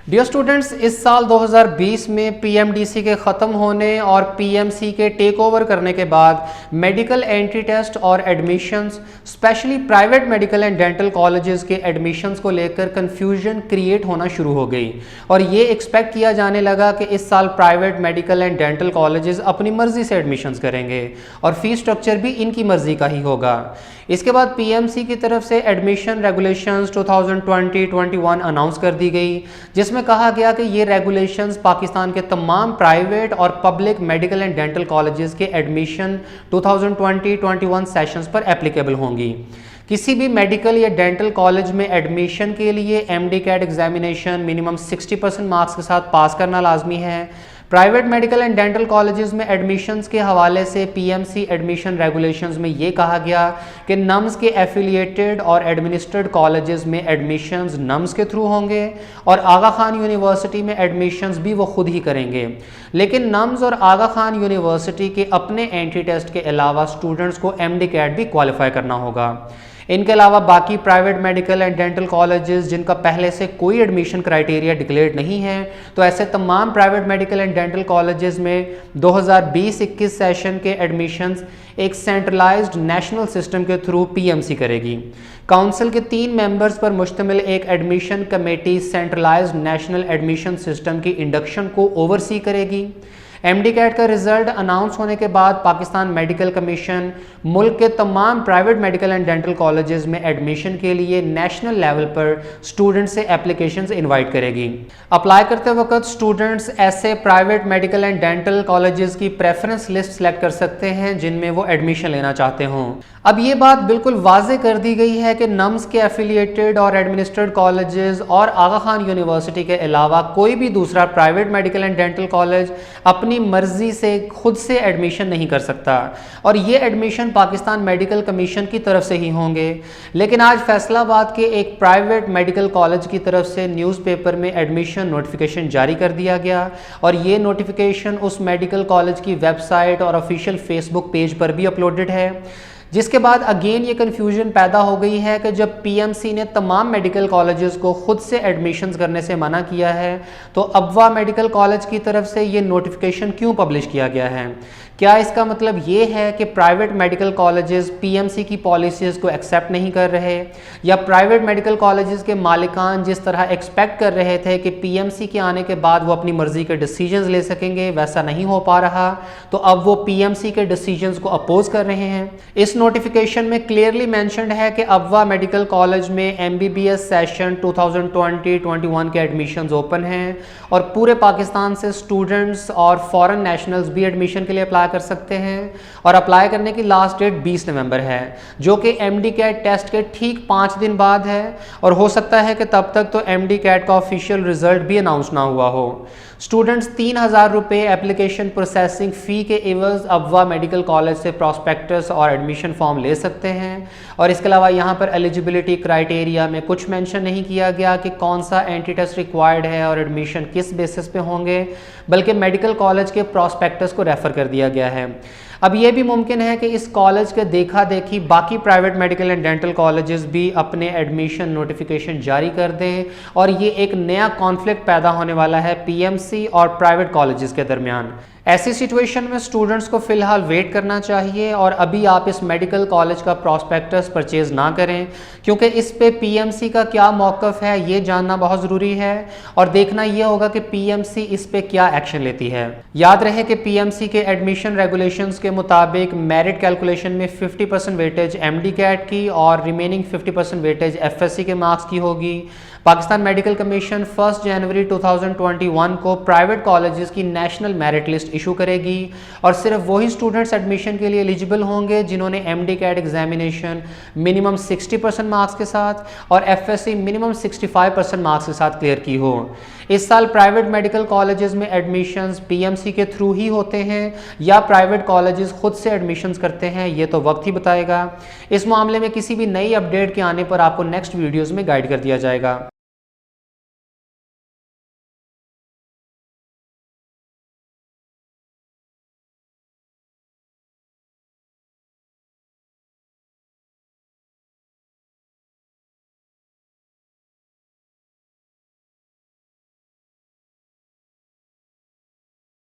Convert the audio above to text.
Dear students, इस साल 2020 में पीएमडीसी के ख़त्म होने और पीएमसी के टेक ओवर करने के बाद मेडिकल एंट्री टेस्ट और admissions, specially private medical and dental colleges के एडमिशन्स को लेकर कन्फ्यूजन क्रिएट होना शुरू हो गई और ये एक्सपेक्ट किया जाने लगा कि इस साल private medical and dental colleges अपनी मर्जी से एडमिशन्स करेंगे और फीस स्ट्रक्चर भी इनकी मर्जी का ही होगा। इसके बाद पीएमसी की तरफ से एडमिशन रेगुलेशंस 2020-21 अनाउंस कर दी गई, जिसमें कहा गया कि ये रेगुलेशंस पाकिस्तान के तमाम प्राइवेट और public medical and dental colleges के एडमिशन 2020-21 सेशंस पर एप्लीकेबल होंगी। किसी भी मेडिकल या डेंटल कॉलेज में एडमिशन के लिए MD CAT examination minimum 60% marks के साथ पास करना लाजमी है। Private medical and dental colleges में एडमिशन्स के हवाले से पीएमसी एडमिशन रेगुलेशंस में ये कहा गया कि नम्स के एफिलिएटेड और एडमिनिस्ट्रेड कॉलेजेस में एडमिशन्स नम्स के थ्रू होंगे और आगा खान यूनिवर्सिटी में एडमिशन्स भी वो खुद ही करेंगे। लेकिन नम्स और आगा खान यूनिवर्सिटी के अपने एंट्री टेस्ट के अलावा स्टूडेंट्स को एमडी कैट भी क्वालिफाई करना होगा। इनके अलावा बाकी private medical and dental colleges जिनका पहले से कोई एडमिशन क्राइटेरिया डिक्लेयर्ड नहीं है, तो ऐसे तमाम private medical and dental colleges में 2020-21 सेशन के एडमिशन्स एक सेंट्रलाइज्ड नेशनल सिस्टम के थ्रू पीएमसी करेगी। काउंसिल के 3 मेंबर्स पर मुश्तमिल एक admission committee centralised national admission system की इंडक्शन को ओवरसी करेगी। एमडी कैट का रिजल्ट अनाउंस होने के बाद पाकिस्तान मेडिकल कमीशन मुल्क के तमाम private medical and dental colleges में एडमिशन के लिए नेशनल लेवल पर स्टूडेंट्स से एप्लीकेशंस इनवाइट करेगी। अप्लाई करते वक्त स्टूडेंट्स ऐसे private medical and dental colleges की प्रेफरेंस लिस्ट सेलेक्ट कर सकते हैं जिनमें वो एडमिशन लेना चाहते हों। अब ये बात बिल्कुल वाजे कर दी गई है कि नम्स के एफिलिएटेड और एडमिनिस्ट्रेड कॉलेजेस और आगा खान यूनिवर्सिटी के अलावा कोई भी दूसरा private medical and dental college अपनी मर्जी से खुद से एडमिशन नहीं कर सकता और ये एडमिशन पाकिस्तान मेडिकल कमीशन की तरफ से ही होंगे। लेकिन आज फैसलाबाद के एक प्राइवेट मेडिकल कॉलेज की तरफ से न्यूज़पेपर में एडमिशन नोटिफिकेशन जारी कर दिया गया और ये नोटिफिकेशन उस मेडिकल कॉलेज की वेबसाइट और ऑफिशियल फेसबुक पेज पर भी अपलोडेड है। जिसके बाद अगेन ये कन्फ्यूजन पैदा हो गई है कि जब पीएमसी ने तमाम मेडिकल कॉलेजेस को खुद से एडमिशन्स करने से मना किया है, तो अब्वा मेडिकल कॉलेज की तरफ से ये नोटिफिकेशन क्यों पब्लिश किया गया है? क्या इसका मतलब ये है कि प्राइवेट मेडिकल कॉलेजेस पीएमसी की पॉलिसीज़ को एक्सेप्ट नहीं कर रहे, या प्राइवेट मेडिकल कॉलेजेस के मालिकान जिस तरह एक्सपेक्ट कर रहे थे कि पीएमसी के आने के बाद वो अपनी मर्ज़ी के डिसीजंस ले सकेंगे, वैसा नहीं हो पा रहा, तो अब वो पीएमसी के डिसीजंस को अपोज कर रहे हैं। इस नोटिफिकेशन में क्लियरली मेंशन्ड है कि अब्वा मेडिकल कॉलेज में एमबीबीएस सेशन 2020-21 के एडमिशन्स ओपन हैं और पूरे पाकिस्तान से स्टूडेंट्स और फॉरेन नेशनल्स भी एडमिशन के लिए अप्लाई कर सकते हैं और अप्लाई करने की लास्ट डेट 20 नवंबर है, जो कि एमडी कैट टेस्ट के ठीक 5 दिन बाद है और हो सकता है कि तब तक तो एमडी कैट का ऑफिशियल रिजल्ट भी अनाउंस ना हुआ हो। स्टूडेंट्स 3000 रुपये एप्लीकेशन प्रोसेसिंग फ़ी के एवज अब्वा मेडिकल कॉलेज से प्रॉस्पेक्टस और एडमिशन फॉर्म ले सकते हैं और इसके अलावा यहाँ पर एलिजिबिलिटी क्राइटेरिया में कुछ मेंशन नहीं किया गया कि कौन सा एंट्री टेस्ट रिक्वायर्ड है और एडमिशन किस बेसिस पे होंगे, बल्कि मेडिकल कॉलेज के प्रॉस्पेक्टस को रेफ़र कर दिया गया है। अब ये भी मुमकिन है कि इस कॉलेज के देखा देखी बाकी private medical and dental colleges भी अपने एडमिशन नोटिफिकेशन जारी कर दें और ये एक नया कॉन्फ्लिक्ट पैदा होने वाला है पीएमसी और प्राइवेट कॉलेजेस के दरमियान। ऐसी सिचुएशन में स्टूडेंट्स को फ़िलहाल वेट करना चाहिए और अभी आप इस मेडिकल कॉलेज का प्रॉस्पेक्टस परचेज़ ना करें, क्योंकि इस पे पीएमसी का क्या मौक़िफ़ है ये जानना बहुत ज़रूरी है और देखना ये होगा कि पीएमसी इस पे क्या एक्शन लेती है। याद रहे कि पीएमसी के एडमिशन रेगुलेशंस के मुताबिक मेरिट कैलकुलेशन में 50% वेटेज एमडी कैट की और रिमेनिंग 50% वेटेज एफएससी के मार्क्स की होगी। पाकिस्तान मेडिकल कमीशन 1 जनवरी 2021 को प्राइवेट कॉलेजेस की नेशनल मेरिट लिस्ट इशू करेगी और सिर्फ वही स्टूडेंट्स एडमिशन के लिए एलिजिबल होंगे जिन्होंने MD CAT examination minimum 60% marks के साथ और एफएससी मिनिमम 65% मार्क्स के साथ क्लियर की हो। इस साल प्राइवेट मेडिकल कॉलेजेस में एडमिशन्स पीएमसी के थ्रू ही होते हैं या प्राइवेट कॉलेजेस खुद से एडमिशन्स करते हैं, ये तो वक्त ही बताएगा। इस मामले में किसी भी नई अपडेट के आने पर आपको नेक्स्ट वीडियोज़ में गाइड कर दिया जाएगा।